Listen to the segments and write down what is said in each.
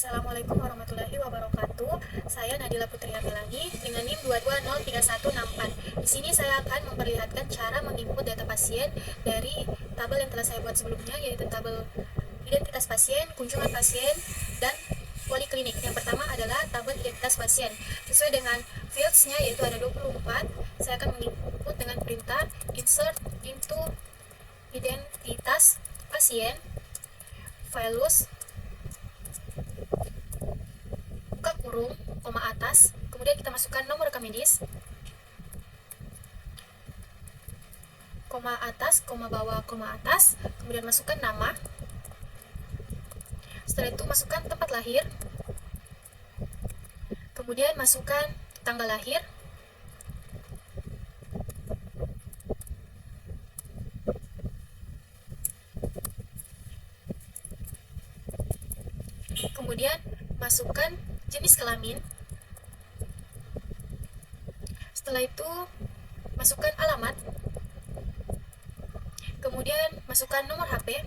Assalamualaikum warahmatullahi wabarakatuh. Saya Nadila Putri Amilani dengan NIM 2203164. Di sini saya akan memperlihatkan cara menginput data pasien dari tabel yang telah saya buat sebelumnya, yaitu tabel identitas pasien, kunjungan pasien, dan poliklinik. Yang pertama adalah tabel identitas pasien. Sesuai dengan fields-nya, yaitu ada 24, saya akan menginput dengan perintah insert into identitas pasien, filus, buka kurung, koma atas, kemudian kita masukkan nomor rekam medis, koma atas, koma bawah, koma atas, kemudian masukkan nama. Setelah itu masukkan tempat lahir, kemudian masukkan tanggal lahir, kemudian masukkan jenis kelamin. Setelah itu masukkan alamat, kemudian masukkan nomor HP,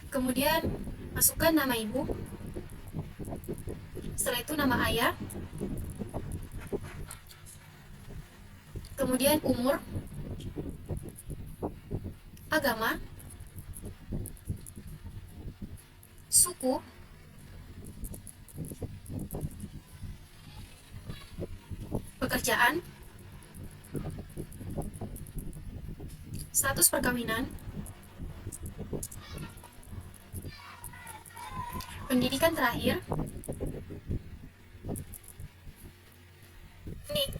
kemudian masukkan nama ibu, setelah itu nama ayah, kemudian umur, agama, suku, pekerjaan, status perkawinan, pendidikan terakhir, nik.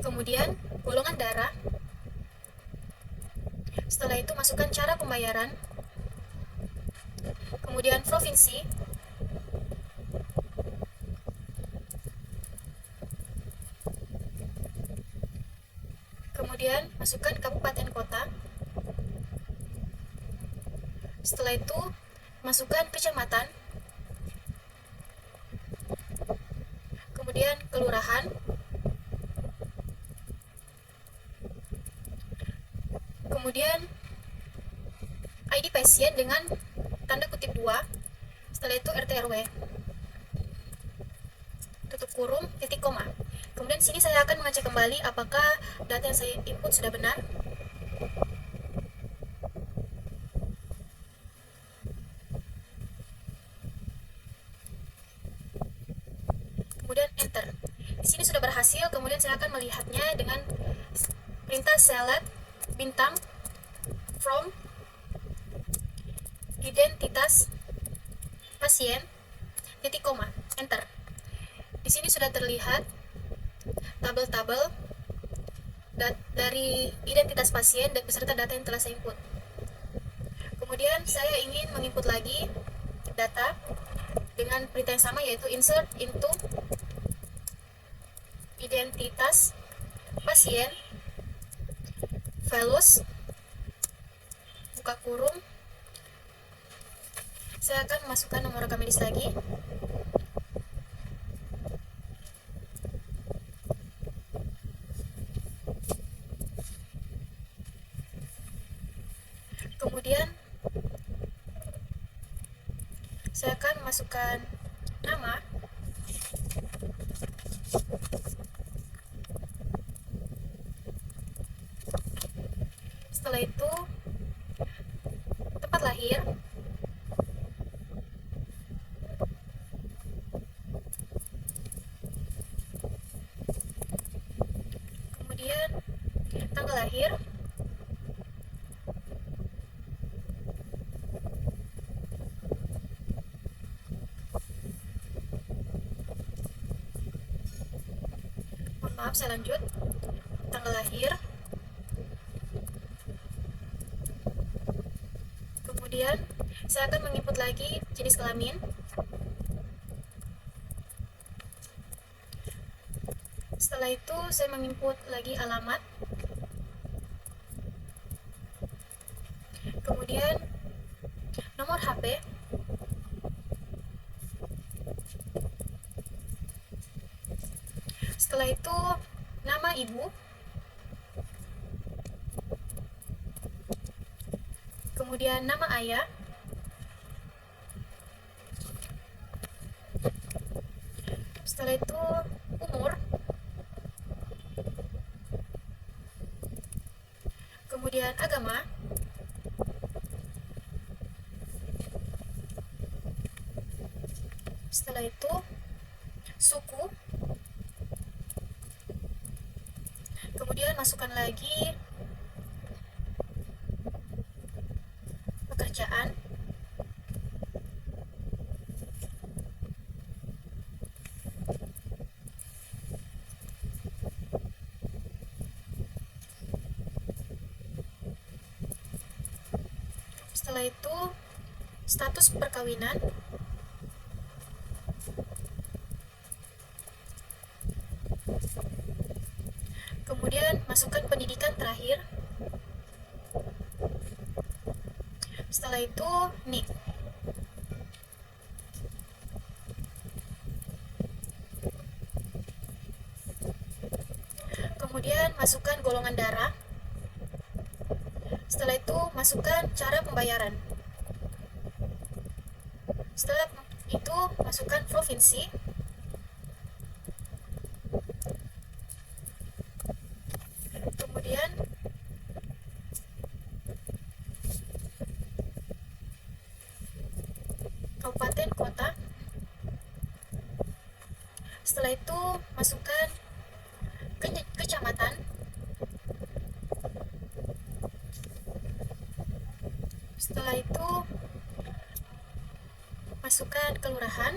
Kemudian golongan darah. Setelah itu masukkan cara pembayaran, kemudian provinsi, kemudian masukkan kabupaten kota. Setelah itu masukkan kecamatan, kemudian kelurahan, kemudian ID pasien dengan tanda kutip 2, setelah itu RT RW, tutup kurung, titik koma. Kemudian sini saya akan mengecek kembali apakah data yang saya input sudah benar. Kemudian enter. Di sini sudah berhasil. Kemudian saya akan melihatnya dengan perintah select bintang from identitas pasien, titik koma, enter. Di sini sudah terlihat tabel-tabel dari identitas pasien dan beserta data yang telah saya input. Kemudian saya ingin menginput lagi data dengan perintah yang sama, yaitu insert into identitas pasien, filus, buka kurung. Saya akan memasukkan nomor rekam medis lagi, kemudian saya akan masukkan nama, setelah itu tempat lahir, kemudian tanggal lahir, mohon maaf saya lanjut, tanggal lahir, kemudian saya akan menginput lagi jenis kelamin, setelah itu saya menginput lagi alamat, kemudian nomor HP, Setelah itu nama ibu, kemudian nama ayah, setelah itu umur, kemudian agama, setelah itu suku, kemudian masukkan lagi pekerjaan, setelah itu status perkawinan, kemudian masukkan pendidikan terakhir, setelah itu NIK, kemudian masukkan golongan darah, setelah itu masukkan cara pembayaran, setelah itu masukkan provinsi, kemudian kabupaten kota, setelah itu masukkan kecamatan, setelah itu masukkan kelurahan,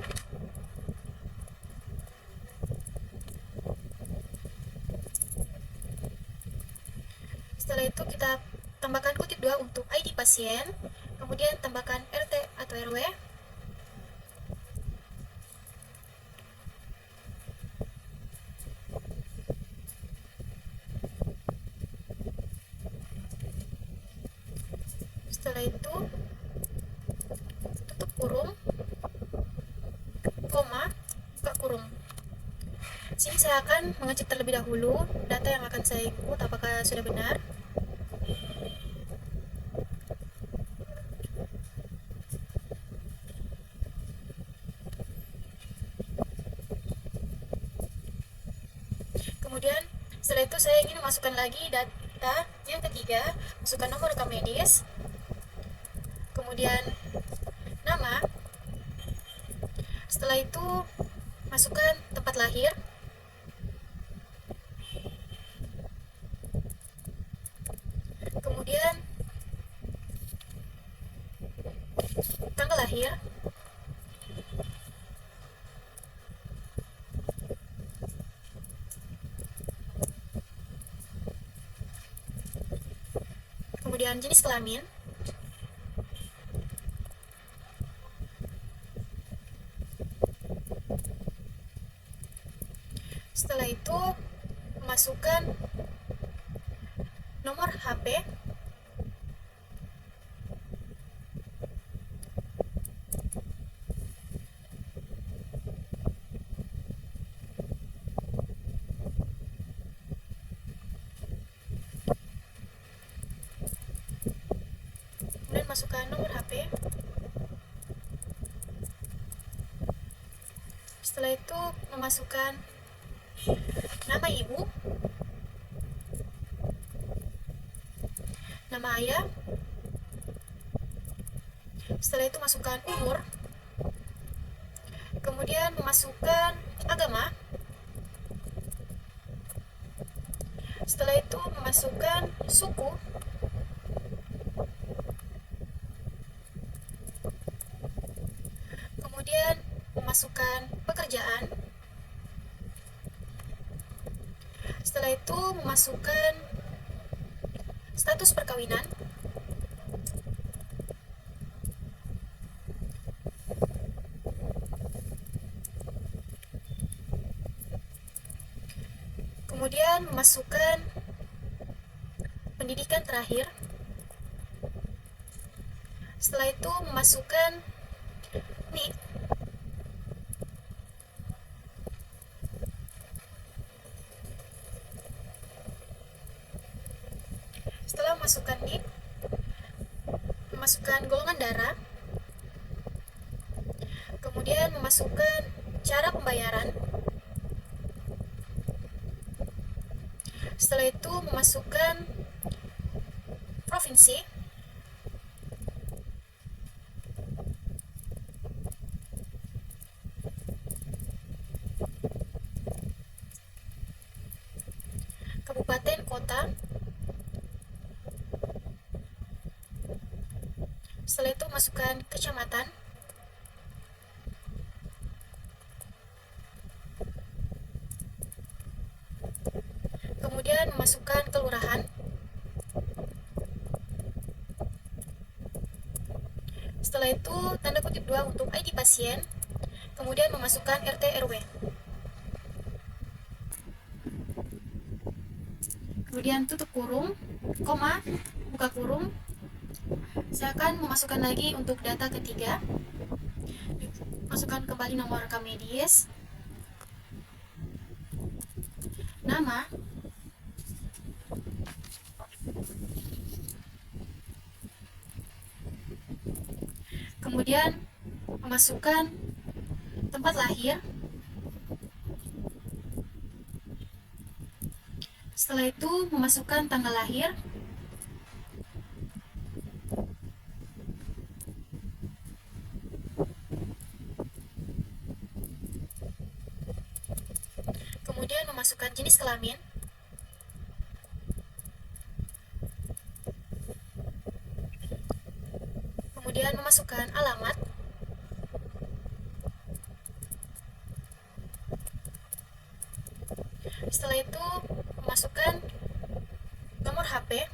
setelah itu kita tambahkan kutip 2 untuk ID pasien, kemudian tambahkan RT atau RW, setelah itu tutup kurung, koma, buka kurung. Sini saya akan mengecek terlebih dahulu data yang akan saya input apakah sudah benar. Kemudian setelah itu saya ingin memasukkan lagi data yang ketiga, masukkan nomor rekam medis, kemudian nama, setelah itu masukkan tempat lahir, kemudian tanggal lahir, kemudian jenis kelamin, setelah itu masukkan nomor HP, kemudian masukkan nomor HP, setelah itu memasukkan nama ibu, nama ayah, setelah itu masukkan umur, kemudian memasukkan agama, setelah itu memasukkan suku, kemudian memasukkan pekerjaan, setelah itu memasukkan status perkawinan, kemudian memasukkan pendidikan terakhir, setelah itu memasukkan NIK, memasukkan NIP, memasukkan golongan darah, kemudian memasukkan cara pembayaran. Setelah itu memasukkan provinsi, kabupaten, kota. Setelah itu masukkan kecamatan, kemudian memasukkan kelurahan. Setelah itu tanda kutip 2 untuk ID pasien, kemudian memasukkan RT RW. Kemudian tutup kurung, koma, buka kurung. Saya akan memasukkan lagi untuk data ketiga. Masukkan kembali nomor rekam medis, nama, kemudian memasukkan tempat lahir. Setelah itu memasukkan tanggal lahir, kemudian memasukkan jenis kelamin, kemudian memasukkan alamat, setelah itu memasukkan nomor HP,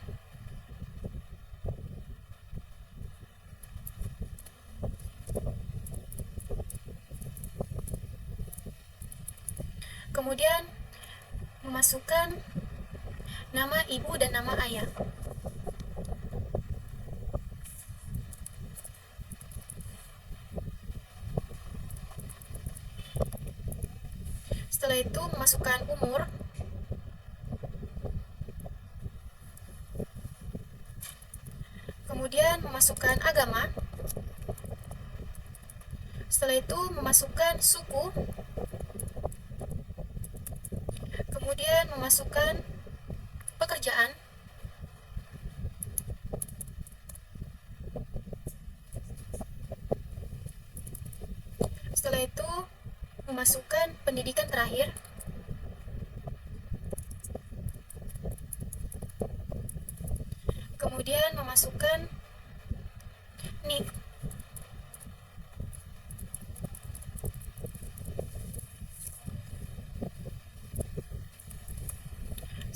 kemudian memasukkan nama ibu dan nama ayah. Setelah itu memasukkan umur, kemudian memasukkan agama. Setelah itu memasukkan suku, kemudian memasukkan pekerjaan, setelah itu memasukkan pendidikan terakhir, kemudian memasukkan NIK,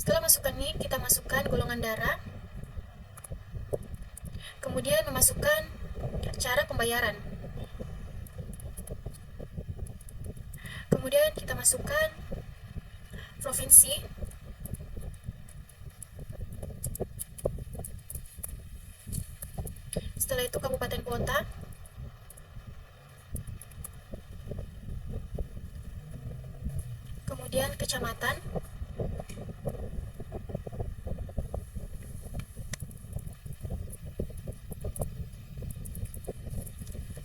setelah masukkan NIK kita masukkan golongan darah, kemudian memasukkan cara pembayaran, kemudian kita masukkan provinsi, setelah itu kabupaten kota, kemudian kecamatan,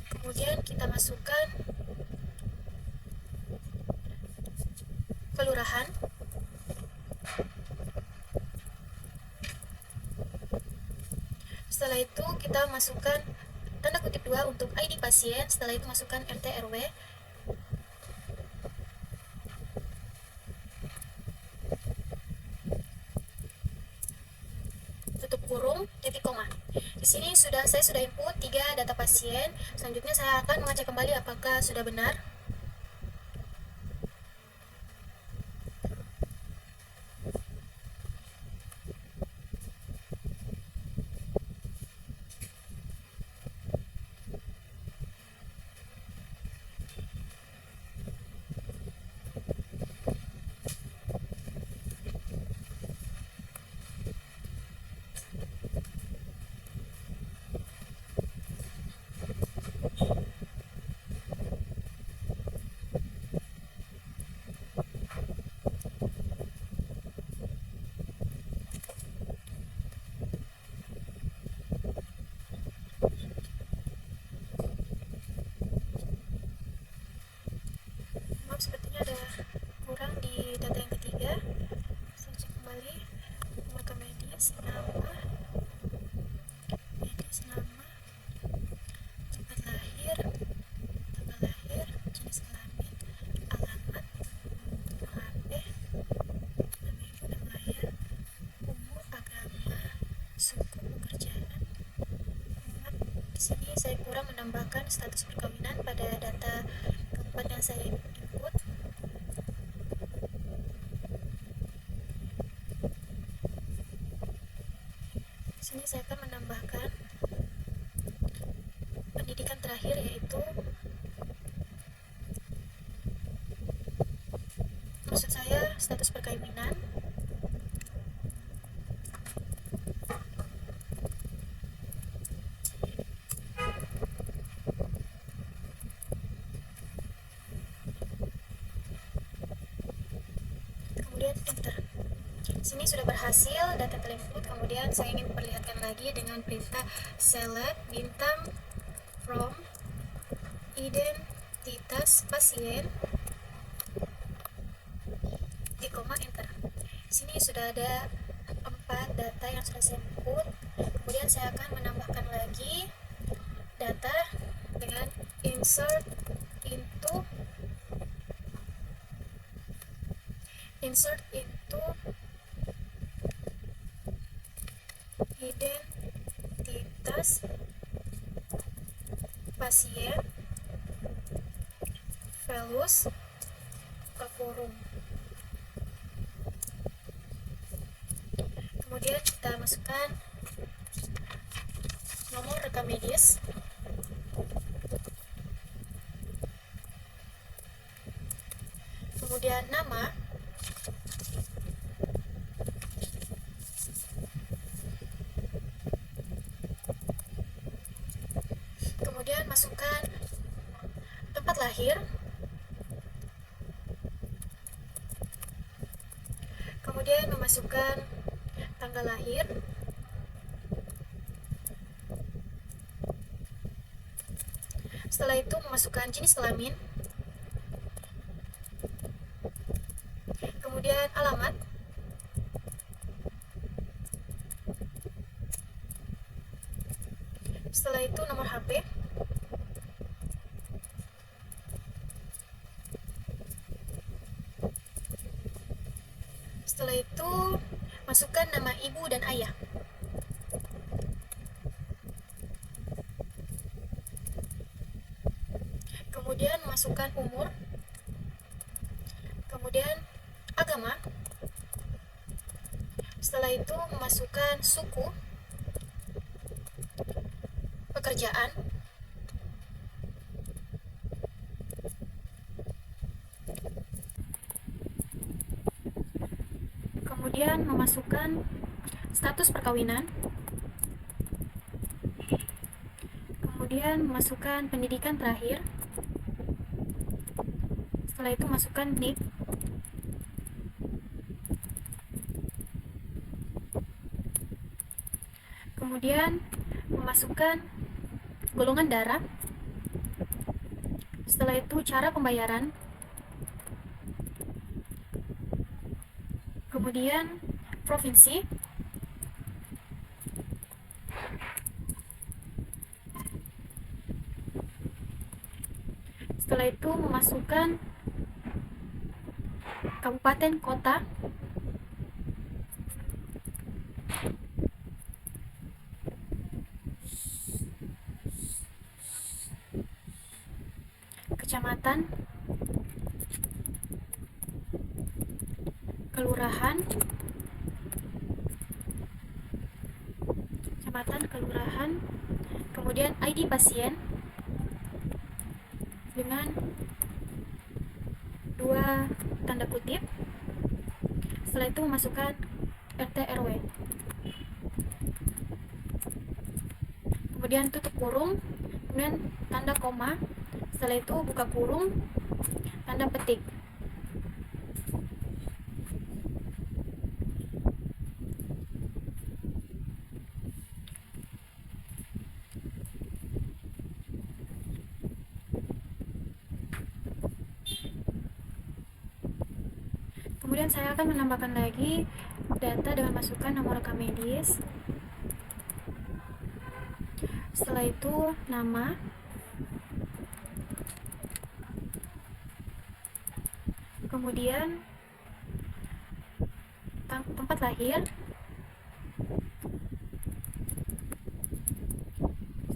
kemudian kita masukkan kelurahan, setelah itu kita masukkan tanda kutip 2 untuk ID pasien, setelah itu masukkan RT RW, tutup kurung, titik koma. Di sini saya sudah input 3 data pasien. Selanjutnya saya akan mengecek kembali apakah sudah benar. saya kurang menambahkan status perkawinan pada data keempat yang saya input. Di sini saya akan menambahkan pendidikan terakhir, yaitu maksud saya status perkawinan. Kemudian enter. Sini sudah berhasil data telinput. Kemudian saya ingin perlihatkan lagi dengan perintah select bintang from identitas pasien di koma enter. Sini sudah ada 4 data yang sudah saya input. Kemudian saya akan menambahkan lagi data dengan insert into identitas pasien values ke forum. Kemudian kita masukkan nomor rekam medis, kemudian nama, kemudian masukkan tempat lahir, kemudian memasukkan tanggal lahir, setelah itu memasukkan jenis kelamin, kemudian alamat, setelah itu nomor HP, setelah itu masukkan nama ibu dan ayah, kemudian masukkan umur, kemudian agama, setelah itu memasukkan suku, pekerjaan, kemudian memasukkan status perkawinan, kemudian memasukkan pendidikan terakhir, setelah itu masukkan NIK, kemudian memasukkan golongan darah, setelah itu cara pembayaran, kemudian provinsi, setelah itu memasukkan kabupaten kota, kecamatan, kelurahan, kemudian ID pasien dengan 2 tanda kutip, setelah itu memasukkan RT RW, kemudian tutup kurung, kemudian tanda koma, setelah itu buka kurung, tanda petik. Kemudian saya akan menambahkan lagi data dengan masukkan nomor rekam medis, setelah itu nama, kemudian tempat lahir,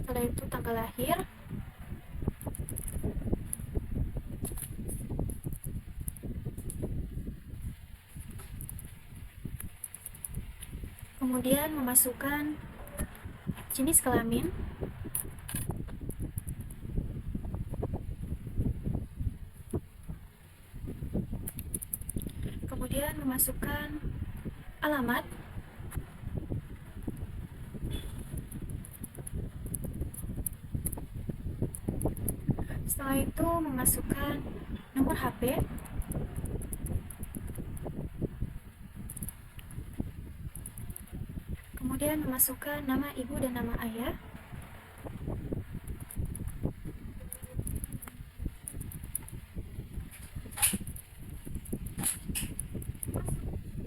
setelah itu tanggal tanggal lahir, kemudian memasukkan jenis kelamin, kemudian memasukkan alamat, setelah itu memasukkan nomor HP, kemudian memasukkan nama ibu dan nama ayah,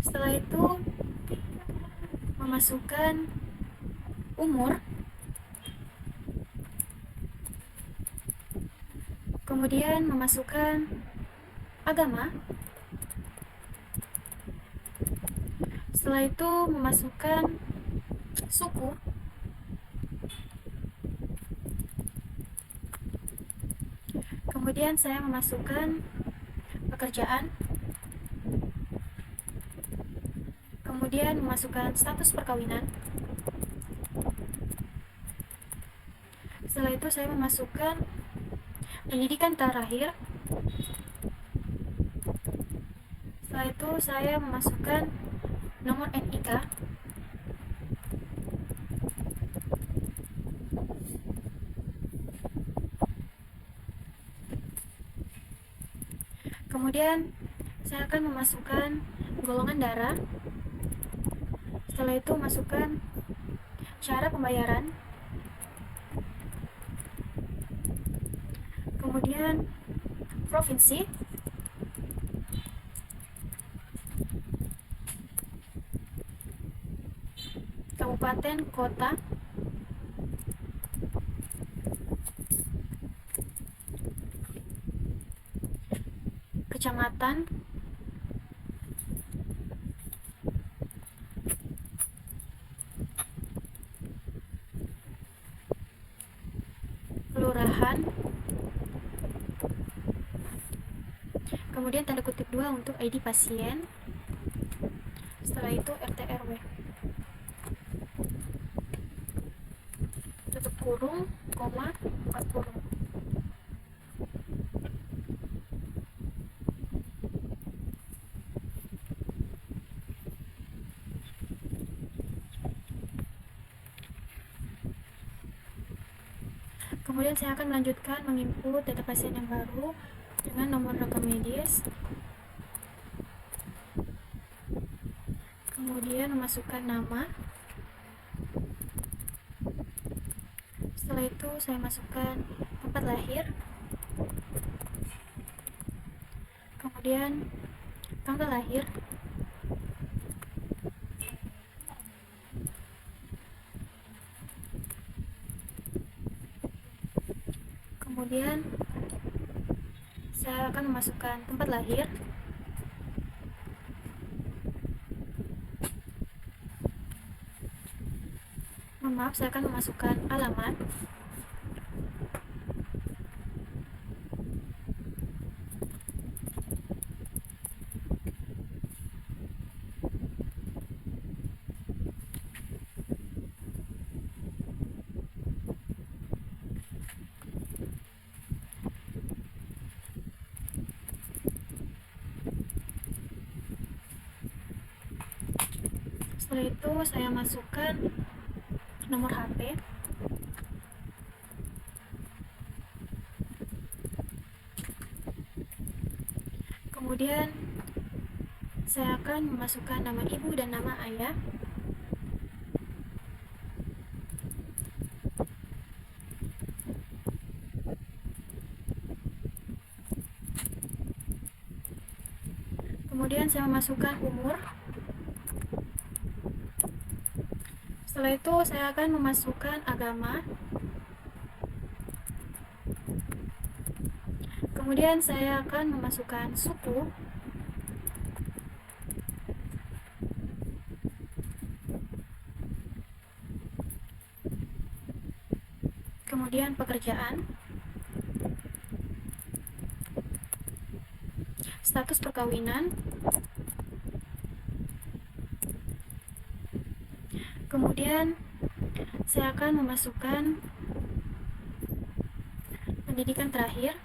setelah itu memasukkan umur, kemudian memasukkan agama, setelah itu memasukkan suku, kemudian saya memasukkan pekerjaan, kemudian memasukkan status perkawinan, setelah itu saya memasukkan pendidikan terakhir, setelah itu saya memasukkan nomor NIK, kemudian saya akan memasukkan golongan darah, setelah itu masukkan cara pembayaran, kemudian provinsi, kabupaten, kota, kecamatan, kelurahan, kemudian tanda kutip 2 untuk ID pasien, setelah itu RT RW, tutup kurung, koma, buka kurung. Kemudian saya akan melanjutkan menginput data pasien yang baru dengan nomor rekam medis, kemudian memasukkan nama, setelah itu saya masukkan tempat lahir, kemudian tanggal lahir, kemudian saya akan memasukkan tempat lahir, maaf, saya akan memasukkan alamat, setelah itu saya masukkan nomor HP, kemudian saya akan memasukkan nama ibu dan nama ayah, kemudian saya memasukkan umur, setelah itu saya akan memasukkan agama, kemudian saya akan memasukkan suku, kemudian pekerjaan, status perkawinan, kemudian saya akan memasukkan pendidikan terakhir.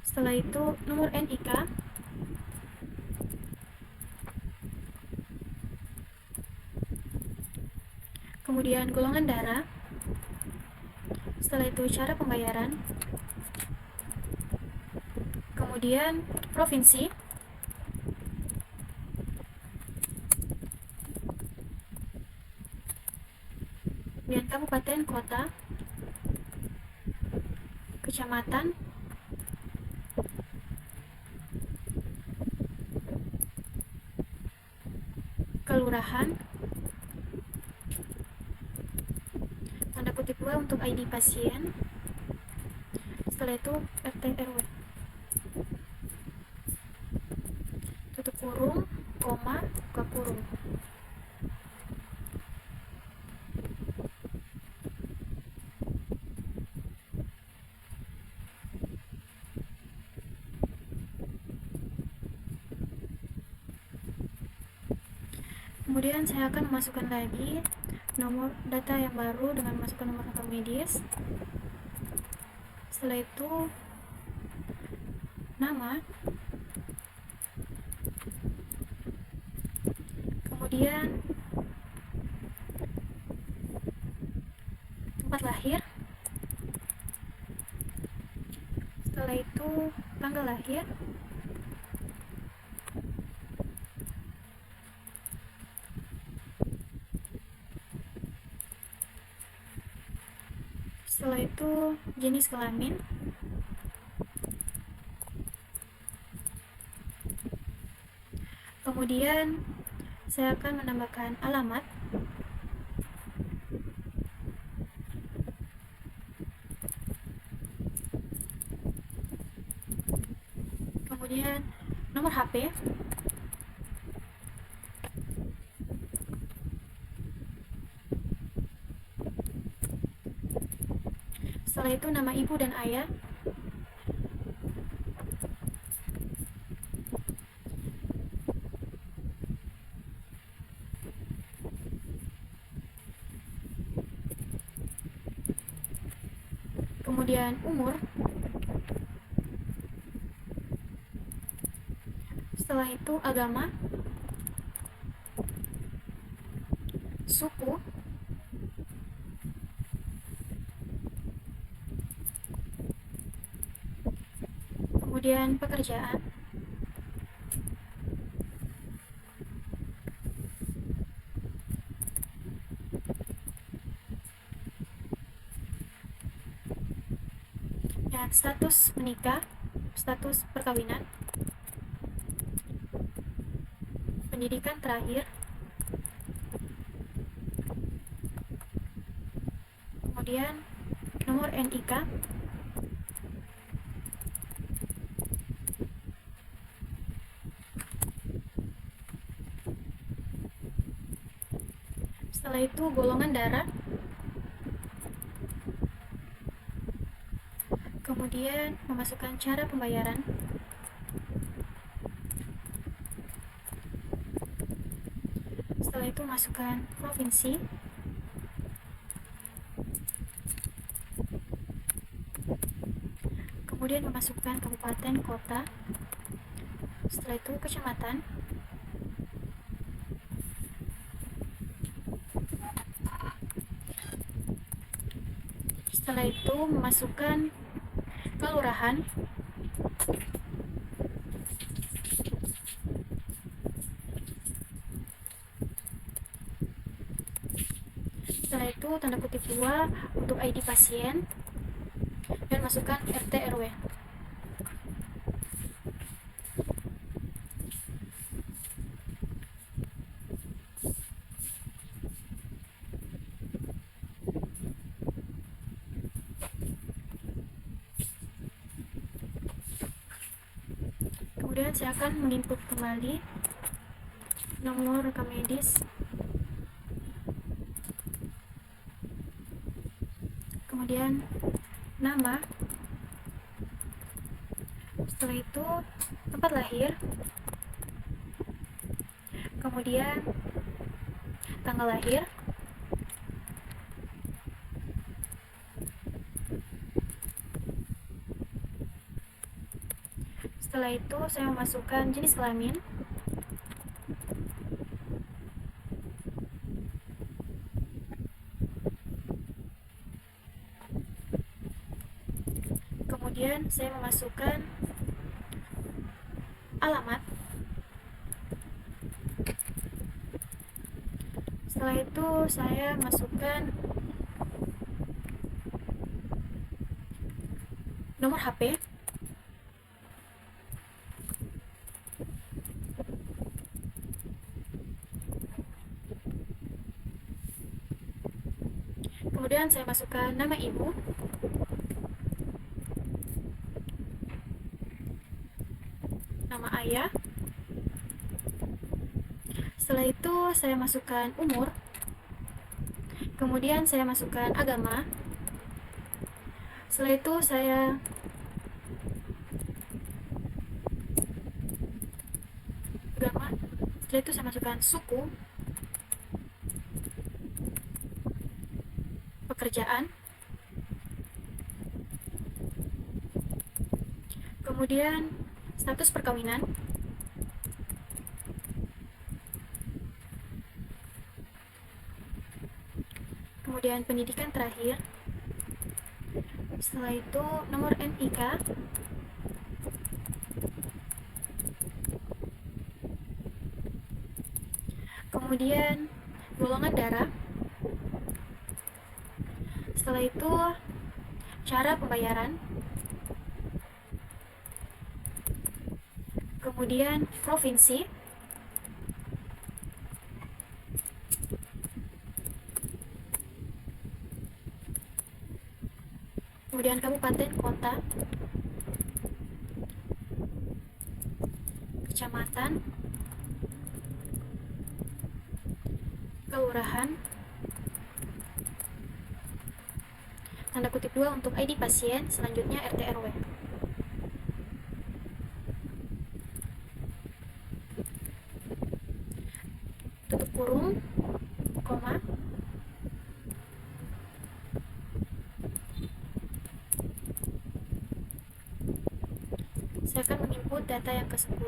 Setelah itu nomor NIK, kemudian golongan darah, setelah itu cara pembayaran, kemudian provinsi, kemudian kabupaten, kota, kecamatan, kelurahan, tanda kutip 2 untuk ID pasien, setelah itu RT RW, tutup kurung, koma, buka kurung. Kemudian saya akan memasukkan lagi nomor data yang baru dengan memasukkan nomor rekam medis. Setelah itu nama, kemudian tempat lahir, setelah itu tanggal lahir, setelah itu jenis kelamin, kemudian saya akan menambahkan alamat, kemudian nomor HP, setelah itu nama ibu dan ayah, kemudian umur, setelah itu agama, suku, kemudian pekerjaan, dan status menikah, status perkawinan, pendidikan terakhir, kemudian nomor NIK, setelah itu golongan darah, kemudian memasukkan cara pembayaran, setelah itu masukkan provinsi, kemudian memasukkan kabupaten, kota, setelah itu kecamatan, setelah itu memasukkan kelurahan, setelah itu tanda kutip 2 untuk ID pasien, dan masukkan RT RW. Kemudian saya akan menginput kembali nomor rekam medis, kemudian nama, setelah itu tempat lahir, kemudian tanggal lahir, setelah itu saya memasukkan jenis kelamin, kemudian saya memasukkan alamat, setelah itu saya masukkan nomor HP, kemudian saya masukkan nama ibu, nama ayah, setelah itu saya masukkan umur, kemudian saya masukkan agama, setelah itu saya masukkan suku, pekerjaan, kemudian status perkawinan, kemudian pendidikan terakhir, setelah itu nomor NIK, kemudian golongan darah, setelah itu cara pembayaran, kemudian provinsi, kemudian kabupaten, kota, kecamatan, kelurahan, tanda kutip 2 untuk ID pasien, selanjutnya RT RW. Tutup kurung, koma, saya akan menginput data yang ke-10,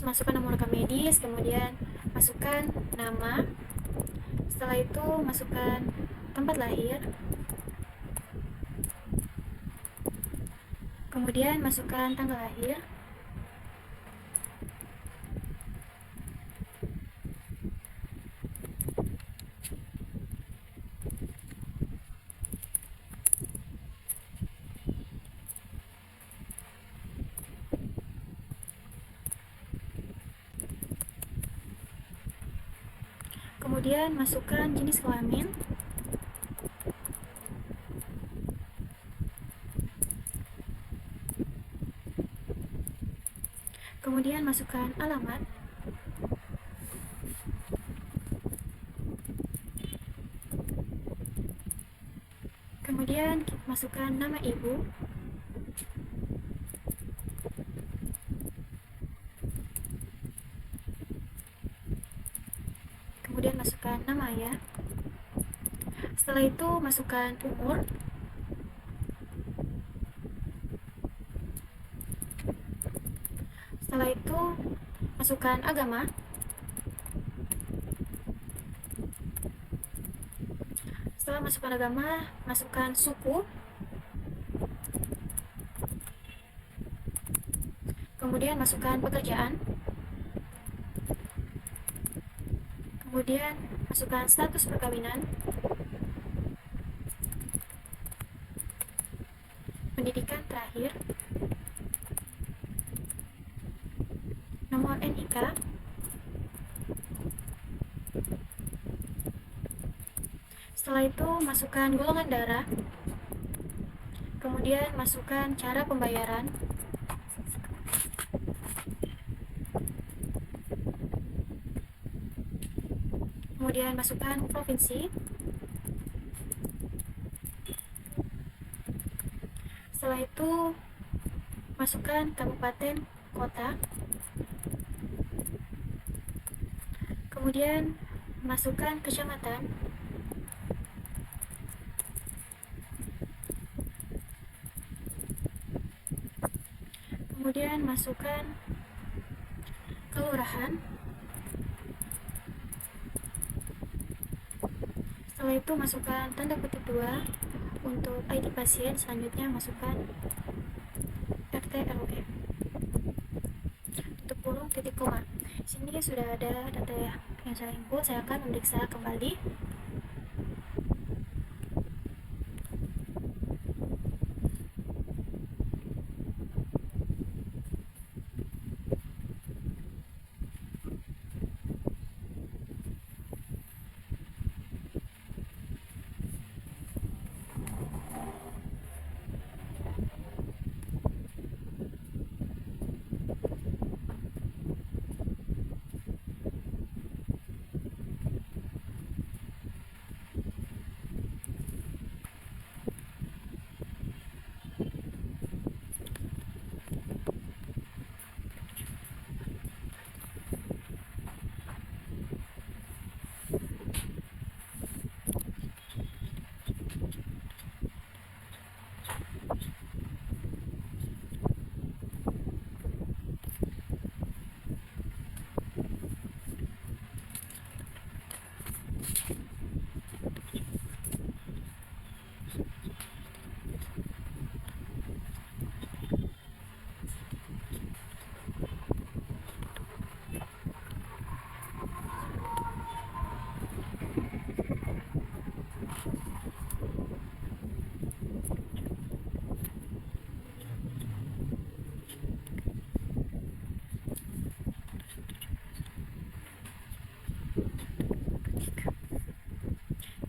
masukkan nomor rekam medis, kemudian masukkan nama, setelah itu masukkan tempat lahir, kemudian masukkan tanggal lahir, kemudian masukkan jenis kelamin, kemudian masukkan alamat, kemudian masukkan nama ibu, kemudian masukkan nama ayah, setelah itu masukkan umur, setelah itu masukkan agama, setelah masukkan agama masukkan suku, kemudian masukkan pekerjaan, kemudian masukkan status perkawinan, pendidikan terakhir, nomor NIK, setelah itu masukkan golongan darah, Kemudian masukkan cara pembayaran. Kemudian masukkan provinsi. Setelah itu masukkan kabupaten, kota. Kemudian masukkan kecamatan. Kemudian masukkan kelurahan. Setelah itu masukkan tanda kutip 2 untuk ID pasien. Selanjutnya masukkan RT RW. Tutup kurung, titik koma. Sini sudah ada data yang saya input. Saya akan memeriksa kembali.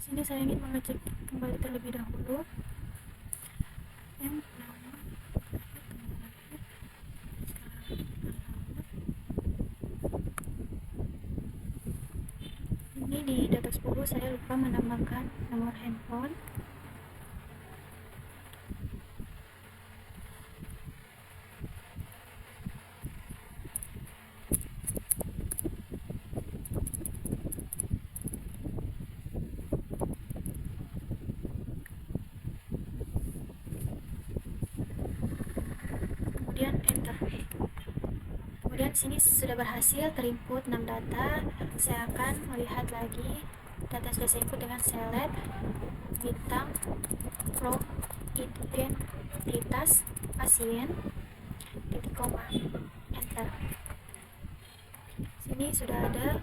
Sini saya ingin mengecek kembali terlebih dahulu. Ini di data 10 saya lupa menambahkan nomor handphone. Kemudian enter. Kemudian sini sudah berhasil terinput 6 data. Saya akan melihat lagi data sudah saya input dengan select bintang from identitas pasien titik koma, enter. Sini sudah ada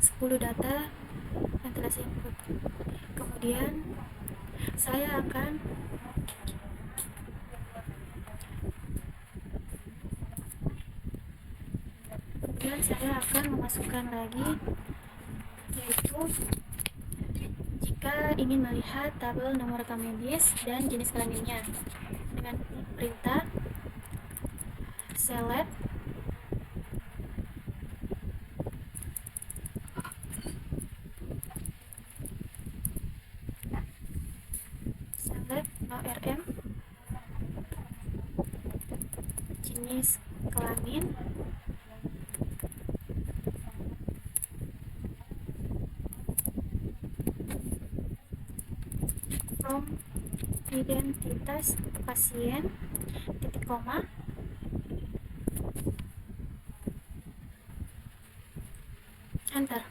10 data yang telah saya input. Kemudian saya akan memasukkan lagi, yaitu jika ingin melihat tabel nomor rekam medis dan jenis kelaminnya dengan perintah select ORM, jenis kelamin, from identitas pasien titik koma, enter.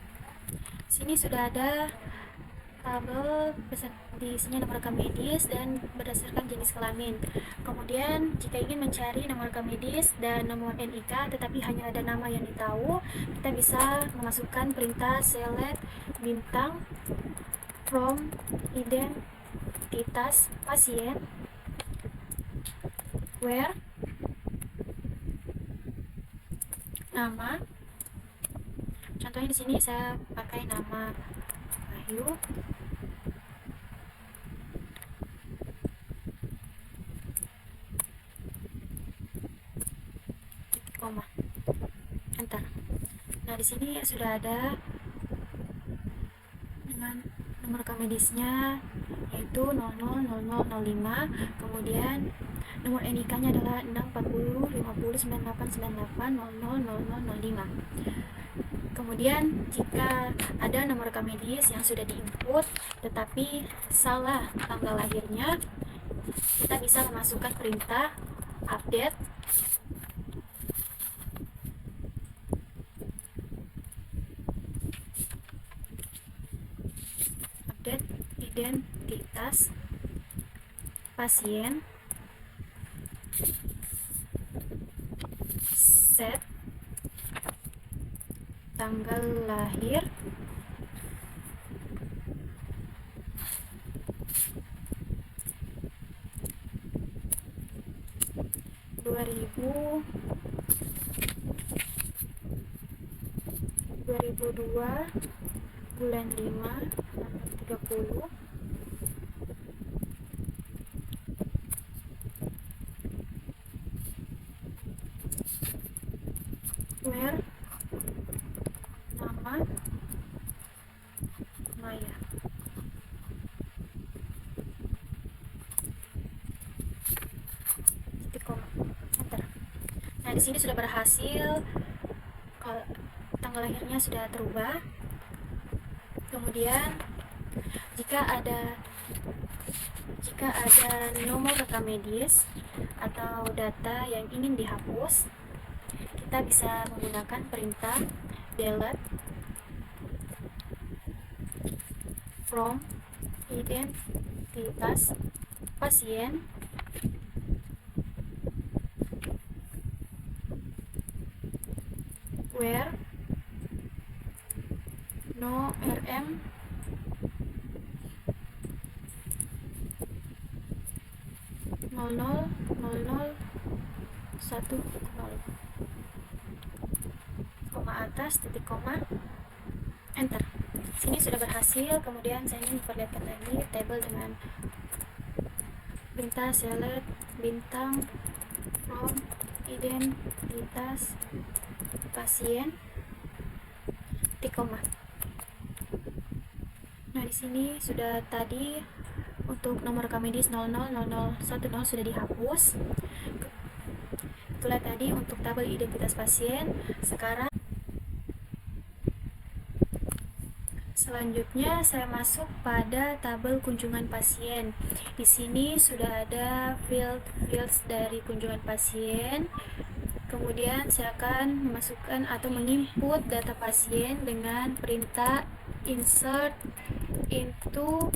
Sini sudah ada tabel di isinya nomor rekam medis dan berdasarkan jenis kelamin. Kemudian jika ingin mencari nomor rekam medis dan nomor NIK tetapi hanya ada nama yang ditahu, kita bisa memasukkan perintah select bintang from identitas pasien where nama. Contohnya di sini saya pakai nama Wahyu. koma, enter. Nah, di sini sudah ada dengan nomor rekam medisnya yaitu 000005, kemudian nomor NIK-nya adalah 640509898000005. Kemudian jika ada nomor rekam medis yang sudah diinput tetapi salah tanggal lahirnya, kita bisa memasukkan perintah update identitas pasien, set tanggal lahir, dua ribu dua bulan 5 tanggal 30, where nama Maya. Titik koma, enter. Nah, di sini sudah berhasil, kalau tanggal lahirnya sudah terubah. Kemudian jika ada nomor rekam medis atau data yang ingin dihapus, kita bisa menggunakan perintah delete from identitas pasien where no RM nol nol 10, koma atas, titik koma, enter. Sini sudah berhasil. Kemudian saya ingin memperlihatkan lagi tabel dengan perintah select bintang from identitas pasien, titik koma. Nah, di sini sudah tadi untuk nomor rekam medis 000010 sudah dihapus. Itulah tadi untuk tabel identitas pasien. Selanjutnya saya masuk pada tabel kunjungan pasien. Di sini sudah ada fields dari kunjungan pasien. Kemudian saya akan memasukkan atau menginput data pasien dengan perintah insert into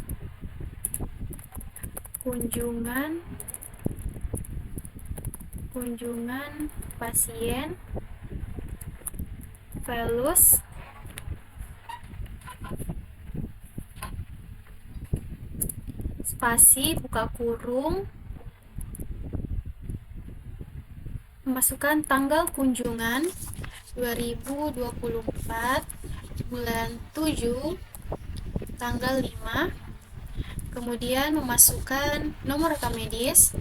kunjungan pasien values spasi buka kurung, memasukkan tanggal kunjungan 2024 bulan 7 tanggal 5, kemudian memasukkan nomor rekam medis.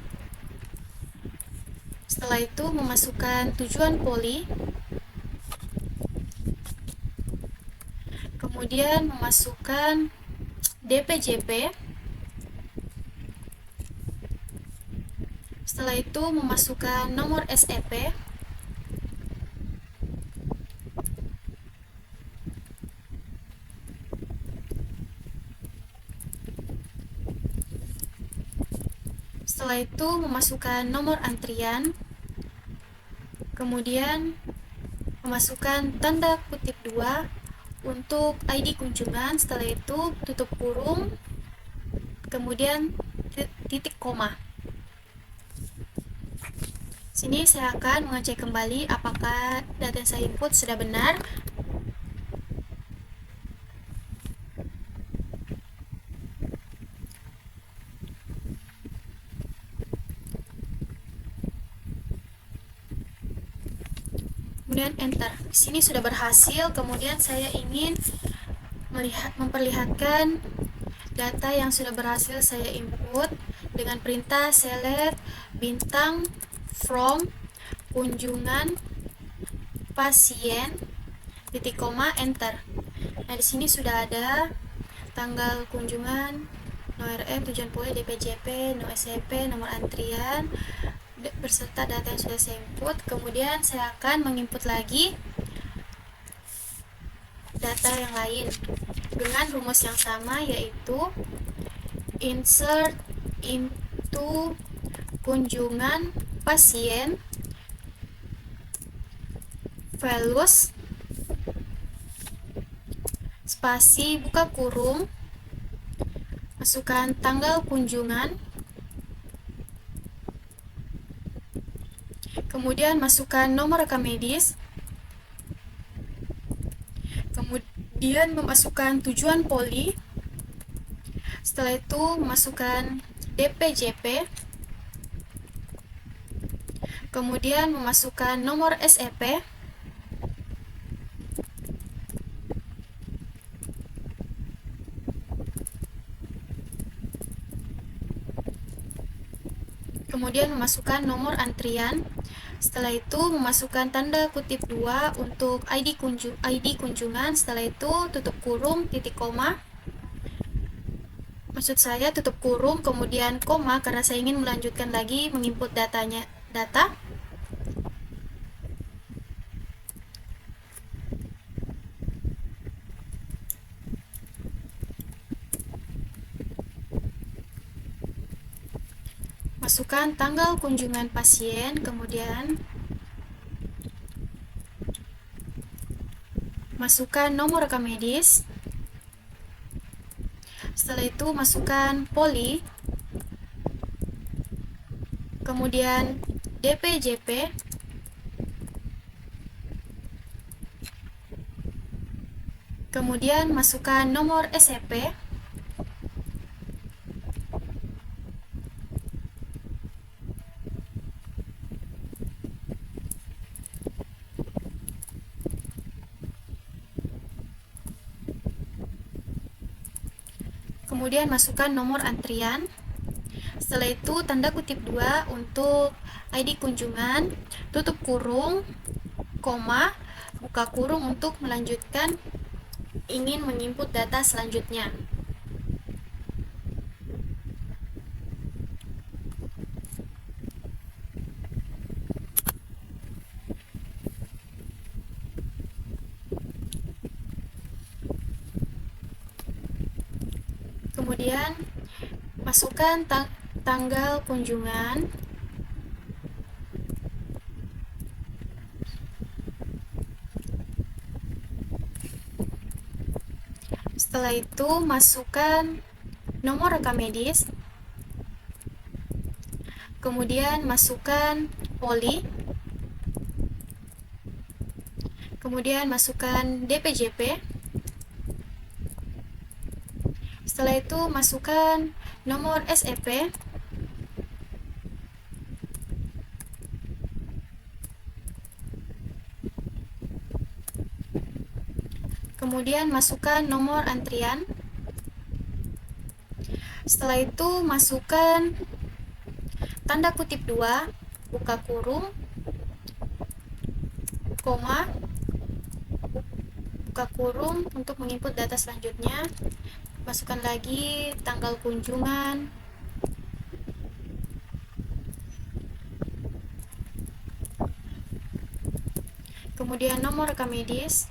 Setelah itu memasukkan tujuan poli, kemudian memasukkan DPJP. Setelah itu memasukkan nomor SEP, setelah itu memasukkan nomor antrian, kemudian memasukkan tanda kutip 2 untuk ID kunjungan. Setelah itu tutup kurung, kemudian titik koma. Sini saya akan mengecek kembali apakah data yang saya input sudah benar. Kemudian enter. Di sini sudah berhasil. Kemudian saya ingin memperlihatkan data yang sudah berhasil saya input dengan perintah select bintang from kunjungan pasien, titik koma, enter. Nah, di sini sudah ada tanggal kunjungan, no RM, tujuan poli, DPJP, no SCP, nomor antrian, berserta data yang sudah saya input. Kemudian saya akan menginput lagi data yang lain dengan rumus yang sama, yaitu insert into kunjungan pasien values spasi buka kurung, masukkan tanggal kunjungan, kemudian masukkan nomor rekam medis, kemudian memasukkan tujuan poli, setelah itu memasukkan DPJP, kemudian memasukkan nomor SEP, kemudian memasukkan nomor antrian. Setelah itu memasukkan tanda kutip 2 untuk ID kunjungan. Setelah itu tutup kurung, titik koma, maksud saya tutup kurung kemudian koma karena saya ingin melanjutkan lagi menginput data. Masukkan tanggal kunjungan pasien, kemudian masukkan nomor rekam medis. Setelah itu masukkan poli, kemudian DPJP, kemudian masukkan nomor SEP, kemudian masukkan nomor antrian. Setelah itu tanda kutip 2 untuk ID kunjungan, tutup kurung, koma, buka kurung untuk melanjutkan ingin menginput data selanjutnya. Kemudian masukkan tanggal kunjungan, setelah itu masukkan nomor rekam medis, kemudian masukkan poli, kemudian masukkan DPJP, setelah itu masukkan nomor SEP, kemudian masukkan nomor antrian. Setelah itu masukkan tanda kutip 2, buka kurung, koma, buka kurung untuk menginput data selanjutnya. Masukkan lagi tanggal kunjungan, kemudian nomor rekam medis.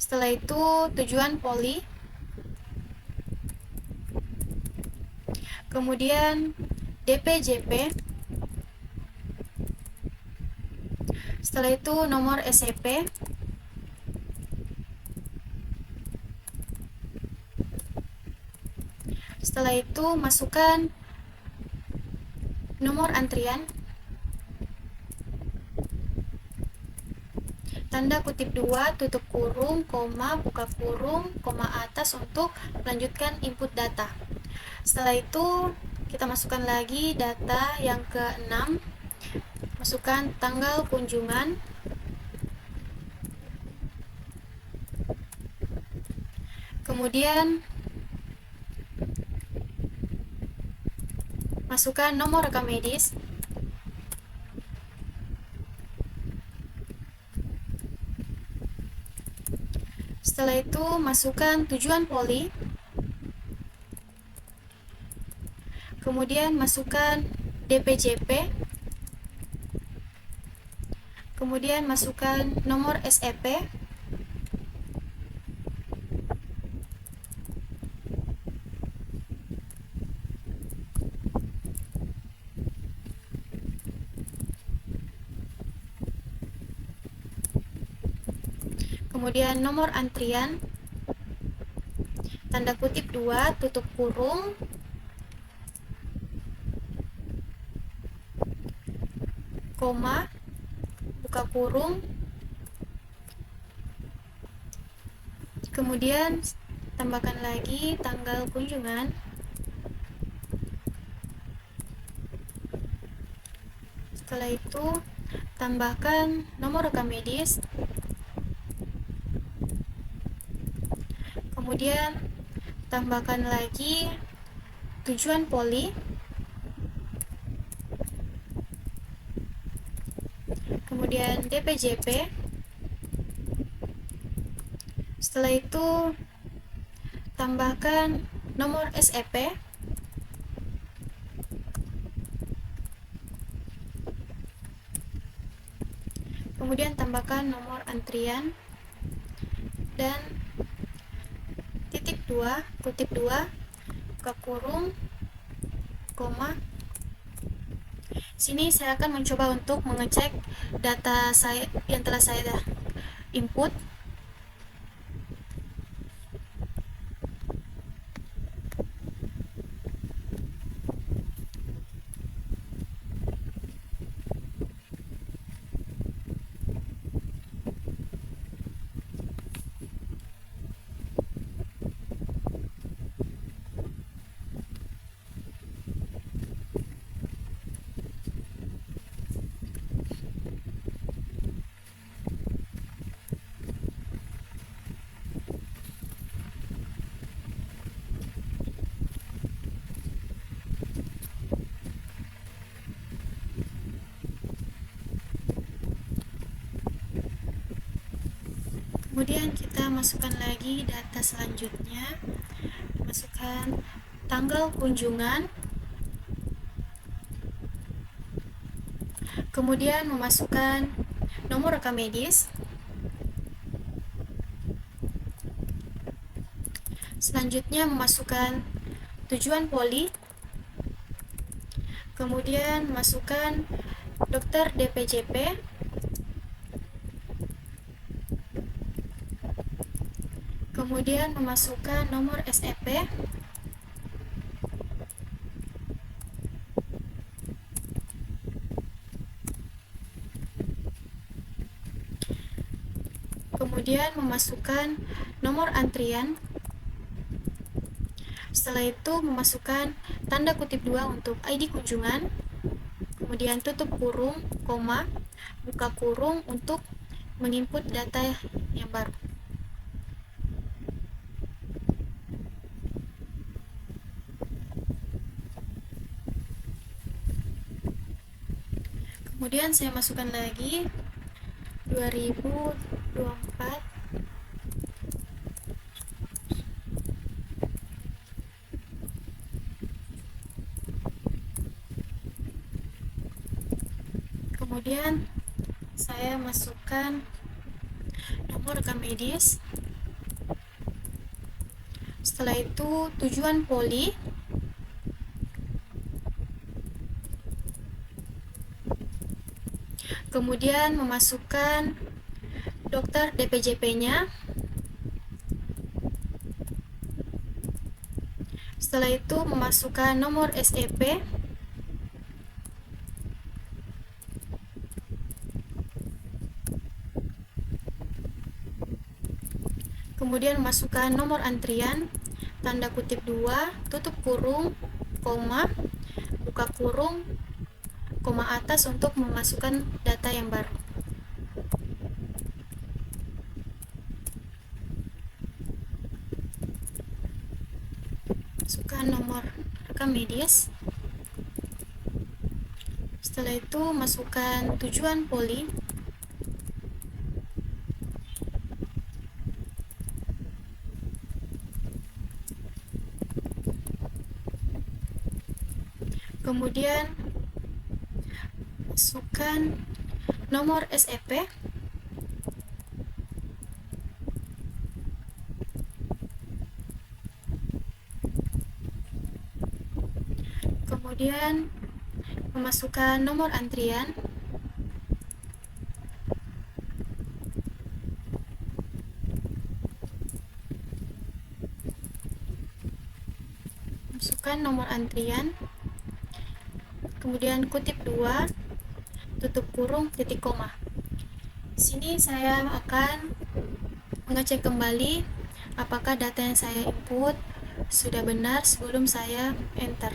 Setelah itu tujuan poli, kemudian DPJP, setelah itu nomor SCP, setelah itu masukkan nomor antrian, tanda kutip 2, tutup kurung, koma, buka kurung, koma atas untuk melanjutkan input data. Setelah itu kita masukkan lagi data yang ke-6, masukkan tanggal kunjungan, kemudian masukkan nomor rekam medis, Setelah itu masukkan tujuan poli, kemudian masukkan DPJP, kemudian masukkan nomor SEP, kemudian nomor antrian, tanda kutip 2, tutup kurung, koma, buka kurung, kemudian tambahkan lagi tanggal kunjungan, setelah itu tambahkan nomor rekam medis, kemudian tambahkan lagi tujuan poli, kemudian DPJP. Setelah itu tambahkan nomor SEP, kemudian tambahkan nomor antrian dan titik 2, kutip 2, buka kurung, koma. Sini saya akan mencoba untuk mengecek data saya yang telah saya input. Kemudian kita masukkan lagi data selanjutnya, masukkan tanggal kunjungan, kemudian memasukkan nomor rekam medis, selanjutnya memasukkan tujuan poli, kemudian masukkan dokter DPJP, kemudian memasukkan nomor SEP, kemudian memasukkan nomor antrian. Setelah itu memasukkan tanda kutip 2 untuk ID kunjungan, kemudian tutup kurung, koma, buka kurung untuk menginput data yang baru. Kemudian saya masukkan lagi 2024, kemudian saya masukkan nomor rekam medis, setelah itu tujuan poli, kemudian memasukkan dokter DPJP-nya, setelah itu memasukkan nomor SEP, kemudian memasukkan nomor antrian, tanda kutip 2, tutup kurung, koma, buka kurung, koma atas untuk memasukkan data yang baru. Masukkan nomor rekam medis, setelah itu masukkan tujuan poli, Kemudian masukkan nomor SEP, kemudian memasukkan nomor antrian, kemudian kutip 2, tutup kurung, titik koma. Sini saya akan mengecek kembali apakah data yang saya input sudah benar sebelum saya enter.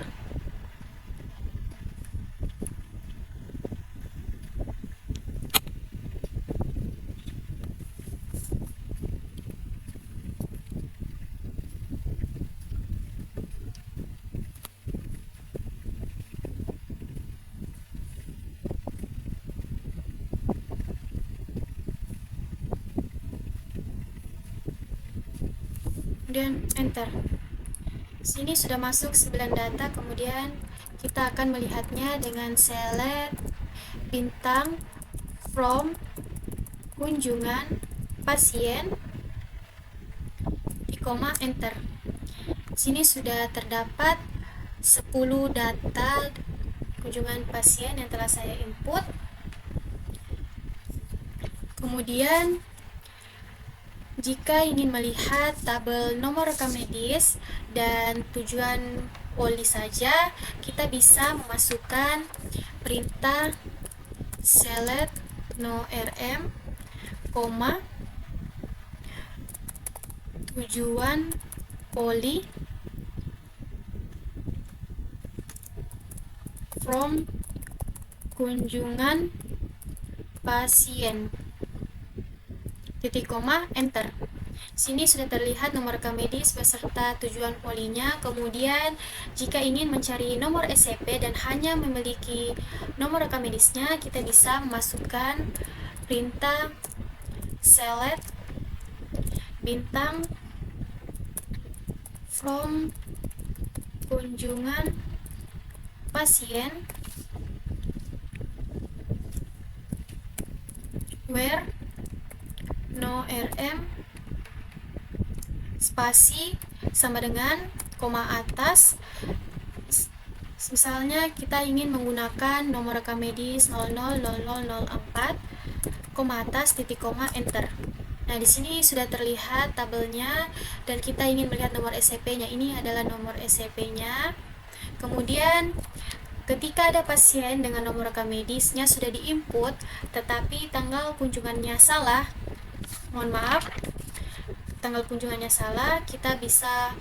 Kemudian enter. Sini sudah masuk 9 data, kemudian kita akan melihatnya dengan select bintang from kunjungan pasien di koma enter. Sini sudah terdapat 10 data kunjungan pasien yang telah saya input. Kemudian jika ingin melihat tabel nomor rekam medis dan tujuan poli saja, kita bisa memasukkan perintah select no rm, tujuan poli from kunjungan pasien, titik koma, enter. Sini sudah terlihat nomor rekam medis beserta tujuan polinya. Kemudian jika ingin mencari nomor SCP dan hanya memiliki nomor rekam medisnya, kita bisa memasukkan perintah select bintang from kunjungan pasien where no rm spasi sama dengan koma atas. Misalnya kita ingin menggunakan nomor rekam medis 000004, koma atas, titik koma, enter. Nah, di sini sudah terlihat tabelnya dan kita ingin melihat nomor SCP-nya. Ini adalah nomor SCP-nya. Kemudian ketika ada pasien dengan nomor rekam medisnya sudah diinput, tetapi tanggal kunjungannya salah, mohon maaf, tanggal kunjungannya salah, kita bisa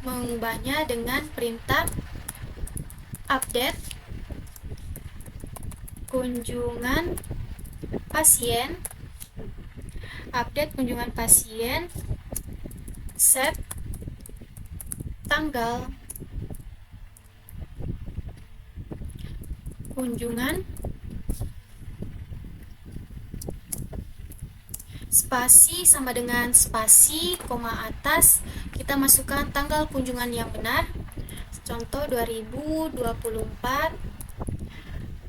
mengubahnya dengan perintah update kunjungan pasien, set tanggal kunjungan spasi sama dengan spasi koma atas, kita masukkan tanggal kunjungan yang benar, contoh 2024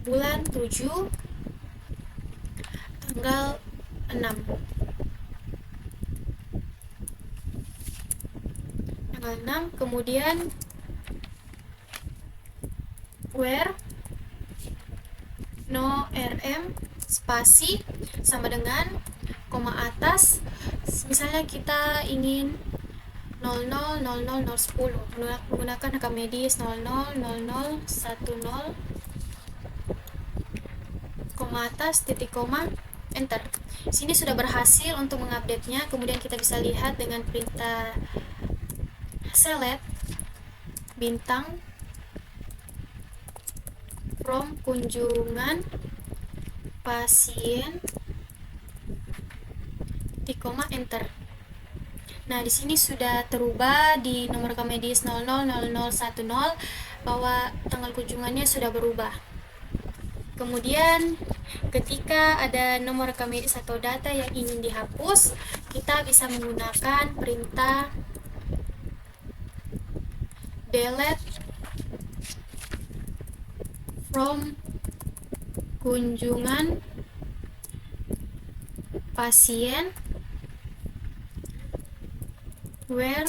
bulan 7 tanggal 6, kemudian where no rm spasi sama dengan koma atas. Misalnya kita ingin 000010 menggunakan rekam medis 000010, koma atas, titik koma, enter. Sini sudah berhasil untuk mengupdate-nya. Kemudian kita bisa lihat dengan perintah select bintang from kunjungan pasien, titik koma, enter. Nah, di sini sudah terubah di nomor rekam medis 000010 bahwa tanggal kunjungannya sudah berubah. Kemudian ketika ada nomor rekam medis atau data yang ingin dihapus, kita bisa menggunakan perintah delete from kunjungan pasien where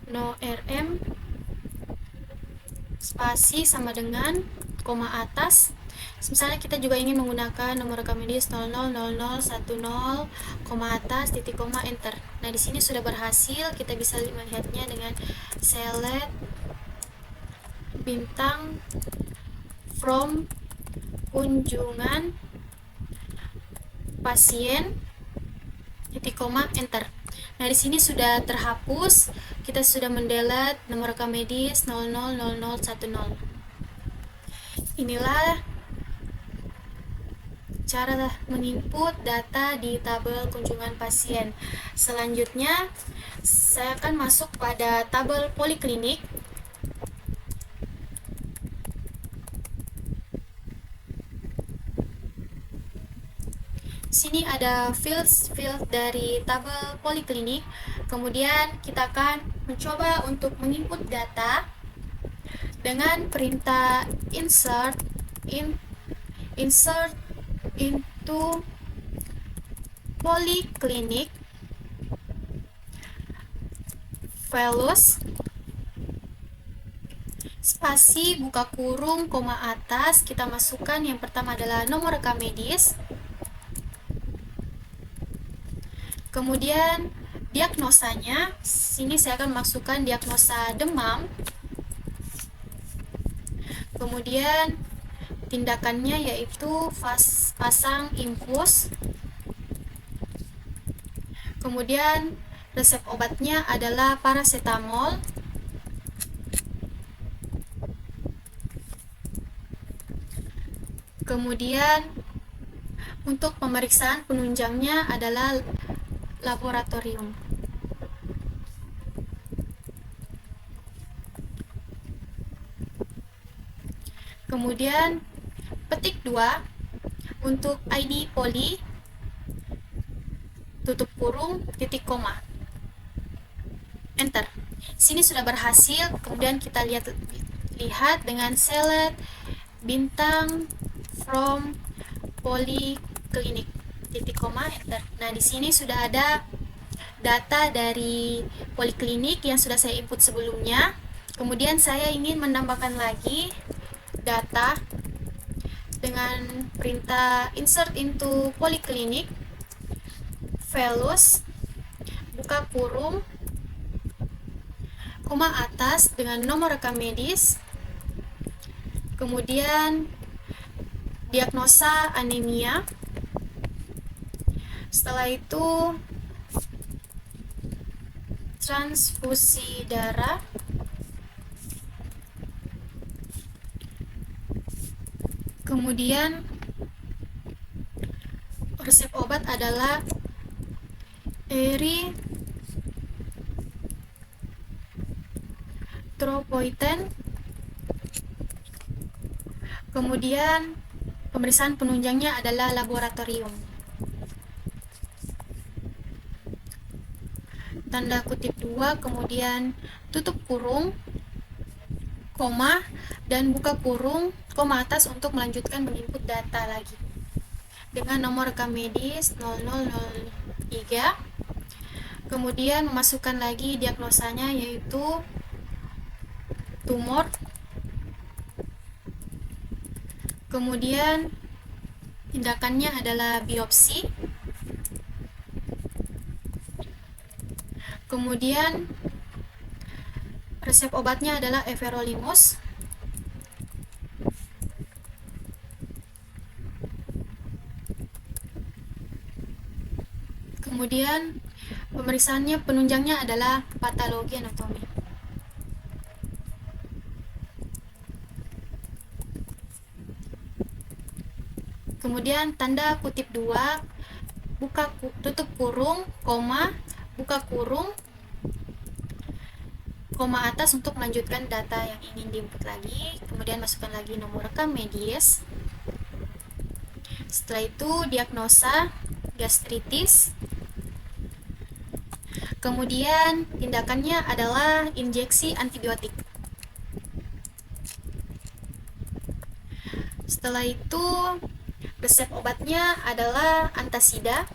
no rm spasi sama dengan koma atas. Misalnya kita juga ingin menggunakan nomor rekam medis 000010, koma atas, titik koma, enter. Nah, di sini sudah berhasil. Kita bisa melihatnya dengan select bintang from kunjungan pasien, titik koma, enter. Nah, di sini sudah terhapus. Kita sudah mendelete nomor rekam medis 000010. Inilah cara menginput data di tabel kunjungan pasien. Selanjutnya, saya akan masuk pada tabel poliklinik. Sini ada field dari tabel poliklinik. Kemudian kita akan mencoba untuk menginput data dengan perintah insert into poliklinik values spasi buka kurung koma atas. Kita masukkan yang pertama adalah nomor rekam medis, kemudian diagnosanya. Sini saya akan masukkan diagnosa demam, kemudian tindakannya yaitu pasang infus, kemudian resep obatnya adalah paracetamol, kemudian untuk pemeriksaan penunjangnya adalah laboratorium. Kemudian petik 2 untuk ID poli, tutup kurung, titik koma, enter. Sini sudah berhasil. Kemudian kita lihat dengan select bintang from poliklinik, titik koma, enter. Nah, di sini sudah ada data dari poliklinik yang sudah saya input sebelumnya. Kemudian saya ingin menambahkan lagi data dengan perintah insert into poliklinik values buka kurung koma atas dengan nomor rekam medis, kemudian diagnosa anemia. Setelah itu transfusi darah, kemudian resep obat adalah erythropoietin, kemudian pemeriksaan penunjangnya adalah laboratorium. Tanda kutip 2, kemudian tutup kurung, koma, dan buka kurung, koma atas untuk melanjutkan menginput data lagi dengan nomor rekam medis 0003. Kemudian memasukkan lagi diagnosanya yaitu tumor, kemudian tindakannya adalah biopsi, kemudian resep obatnya adalah everolimus, kemudian pemeriksaannya penunjangnya adalah patologi anatomi. Kemudian tanda kutip 2, tutup kurung, koma, buka kurung, koma atas untuk melanjutkan data yang ingin diinput lagi. Kemudian masukkan lagi nomor rekam medis. Setelah itu diagnosa gastritis, kemudian tindakannya adalah injeksi antibiotik. Setelah itu resep obatnya adalah antasida.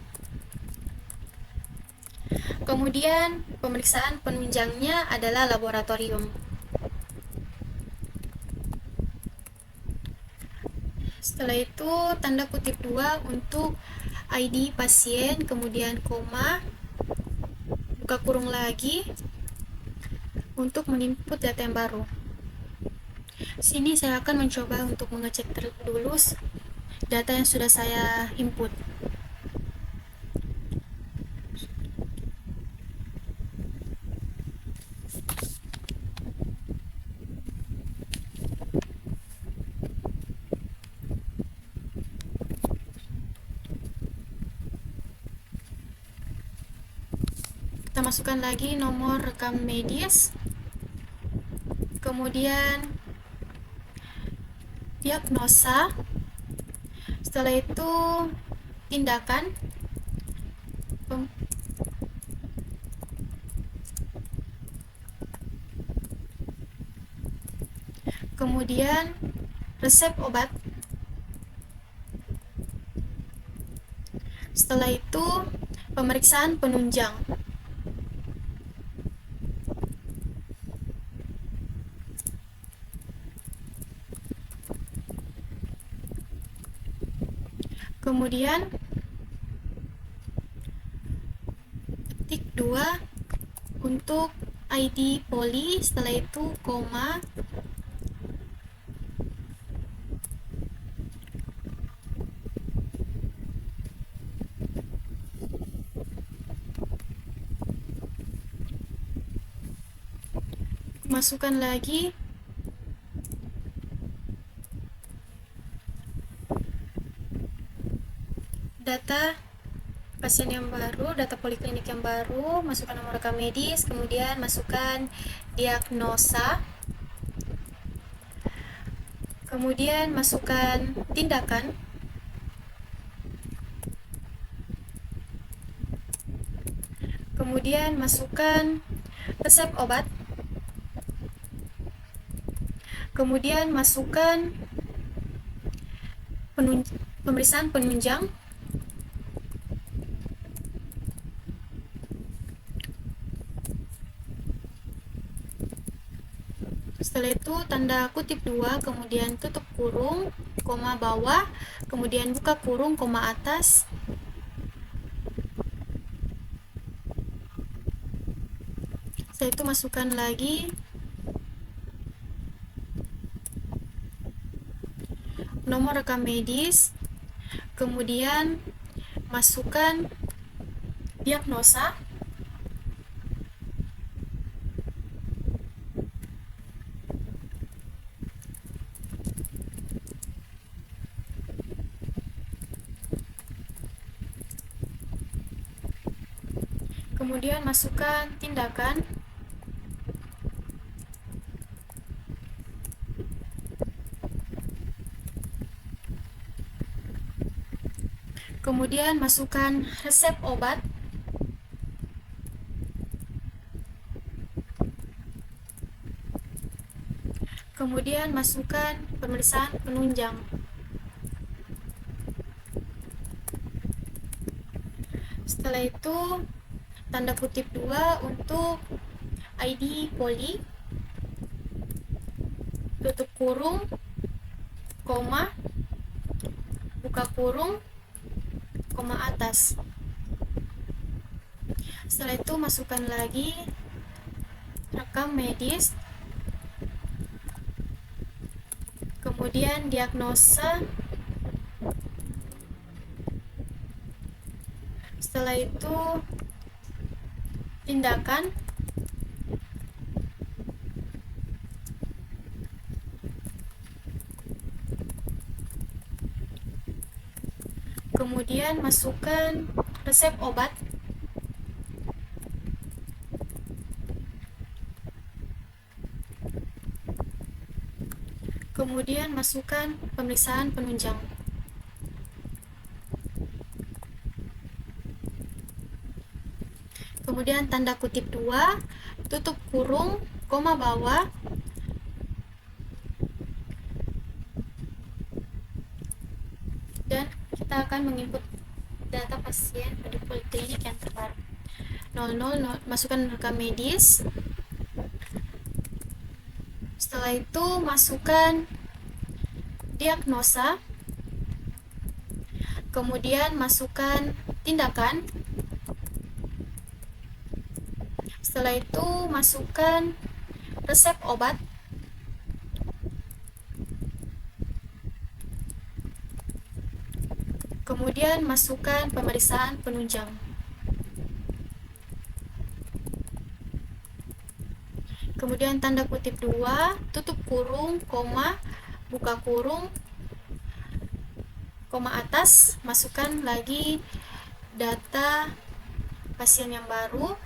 Kemudian pemeriksaan penunjangnya adalah laboratorium. Setelah itu tanda kutip 2 untuk ID pasien, kemudian koma, buka kurung lagi untuk menginput data yang baru. Sini saya akan mencoba untuk mengecek dulu data yang sudah saya input. Kita masukkan lagi nomor rekam medis, kemudian diagnosa, setelah itu tindakan, kemudian resep obat, setelah itu pemeriksaan penunjang. Kemudian tik 2 untuk ID poli, setelah itu koma, masukkan lagi data pasien yang baru, data poliklinik yang baru, masukkan nomor rekam medis, kemudian masukkan diagnosa, kemudian masukkan tindakan, kemudian masukkan resep obat, kemudian masukkan pemeriksaan penunjang, setelah itu tanda kutip 2, kemudian tutup kurung, koma bawah, kemudian buka kurung, koma atas, setelah itu masukkan lagi nomor rekam medis, kemudian masukkan diagnosa, kemudian masukkan tindakan, kemudian masukkan resep obat, kemudian masukkan pemeriksaan penunjang. Setelah itu tanda kutip 2 untuk ID poli, tutup kurung, koma, buka kurung, koma atas. Setelah itu masukkan lagi rekam medis, kemudian diagnosa, setelah itu tindakan, kemudian masukkan resep obat, kemudian masukkan pemeriksaan penunjang. Kemudian tanda kutip 2, tutup kurung, koma bawah, kita akan menginput data pasien pada poliklinik yang terbaru. 00, masukkan rekam medis. Setelah itu masukkan diagnosa, kemudian masukkan tindakan. Setelah itu masukkan resep obat. Kemudian masukkan pemeriksaan penunjang. Kemudian tanda kutip 2, tutup kurung, koma, buka kurung, koma atas, masukkan lagi data pasien yang baru.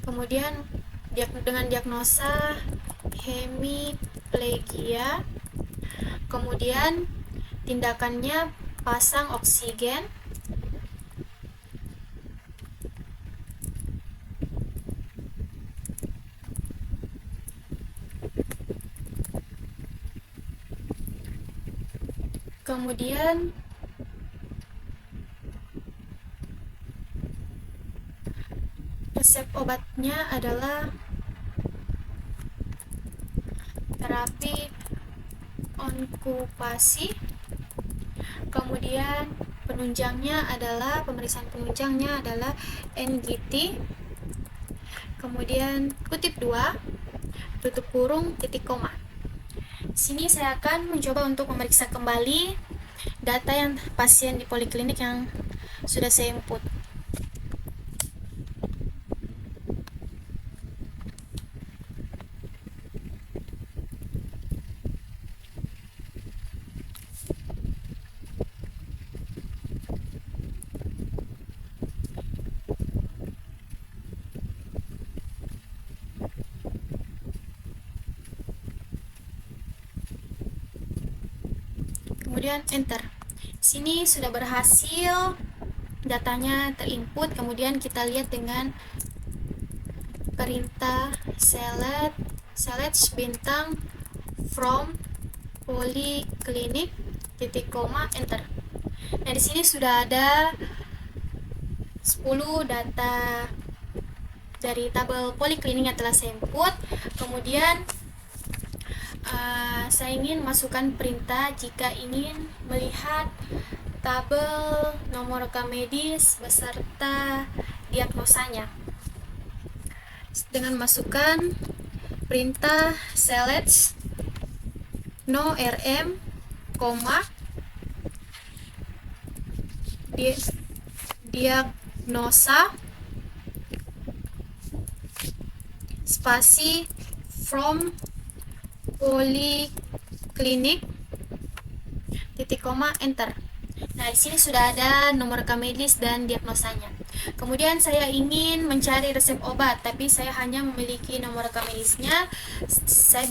Kemudian dengan diagnosa hemiplegia. Kemudian tindakannya pasang oksigen. Kemudian resep obatnya adalah terapi onkupasi. Kemudian penunjangnya adalah, pemeriksaan penunjangnya adalah NGT. Kemudian kutip 2, tutup kurung, titik koma. Sini saya akan mencoba untuk memeriksa kembali data yang pasien di poliklinik yang sudah saya input. Kemudian enter. Sini sudah berhasil, datanya terinput. Kemudian kita lihat dengan perintah select bintang from poliklinik titik koma enter. Nah, di sini sudah ada 10 data dari tabel poliklinik yang telah saya input. Kemudian saya ingin masukkan perintah jika ingin melihat tabel nomor rekam medis beserta diagnosanya. Dengan masukkan perintah select no rm, diagnosa spasi from poliklinik titik koma enter. Nah, di sini sudah ada nomor rekam medis dan diagnosanya. Kemudian saya ingin mencari resep obat, tapi saya hanya memiliki nomor rekam medisnya. Saya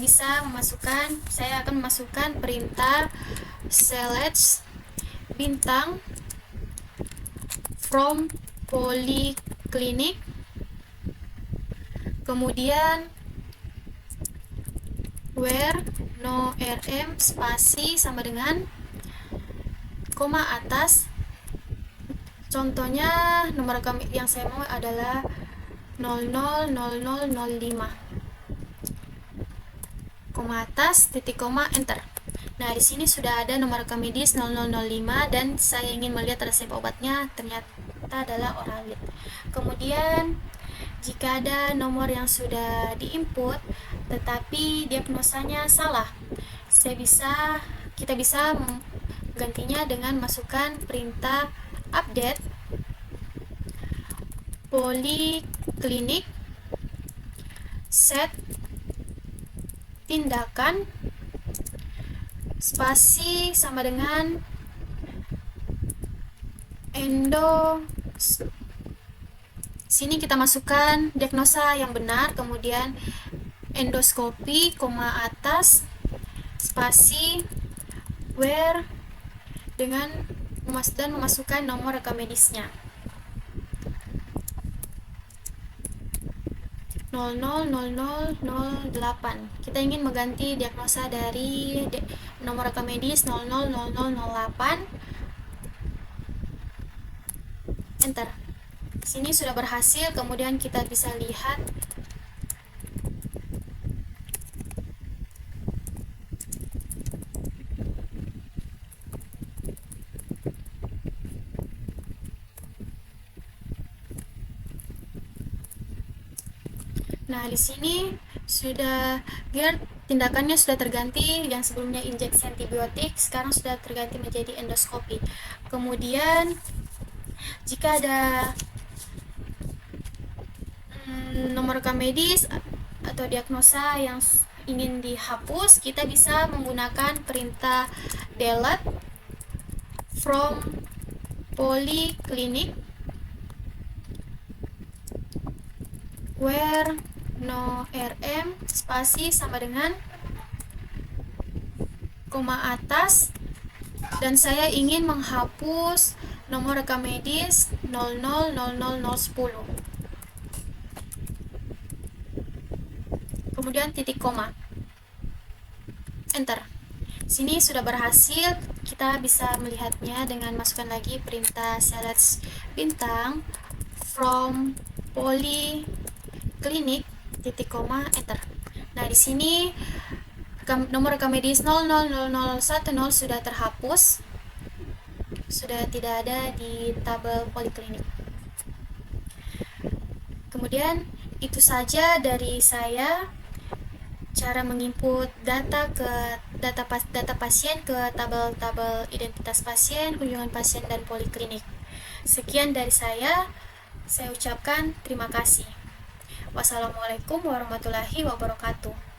akan memasukkan perintah select bintang from poliklinik. Kemudian where no rm spasi sama dengan koma atas. Contohnya nomor rekam yang saya mau adalah 000005, koma atas, titik koma enter. Nah, di sini sudah ada nomor rekam medis 0005 dan saya ingin melihat resep obatnya, ternyata adalah Oralit. Kemudian jika ada nomor yang sudah diinput tetapi diagnosanya salah, kita bisa menggantinya dengan masukkan perintah update poliklinik set tindakan spasi sama dengan sini kita masukkan diagnosa yang benar, kemudian endoskopi, koma atas, spasi, where, dan memasukkan nomor rekam medisnya. 000008. Kita ingin mengganti diagnosa dari nomor rekam medis 000008. Enter. Sini sudah berhasil. Kemudian kita bisa lihat nah di sini sudah biar tindakannya sudah terganti, yang sebelumnya injeksi antibiotik sekarang sudah terganti menjadi endoskopi. Kemudian jika ada nomor rekam medis atau diagnosa yang ingin dihapus, kita bisa menggunakan perintah delete from polyclinic where no rm spasi sama dengan koma atas, dan saya ingin menghapus nomor rekam medis 0000010. Kemudian titik koma. Enter. Sini sudah berhasil. Kita bisa melihatnya dengan masukkan lagi perintah select bintang from polyclinic titik koma enter. Nah, di sini nomor rekam medis 000010 sudah terhapus. Sudah tidak ada di tabel poliklinik. Kemudian itu saja dari saya, cara menginput data ke data pasien ke tabel-tabel identitas pasien, kunjungan pasien, dan poliklinik. Sekian dari saya ucapkan terima kasih. Wassalamualaikum warahmatullahi wabarakatuh.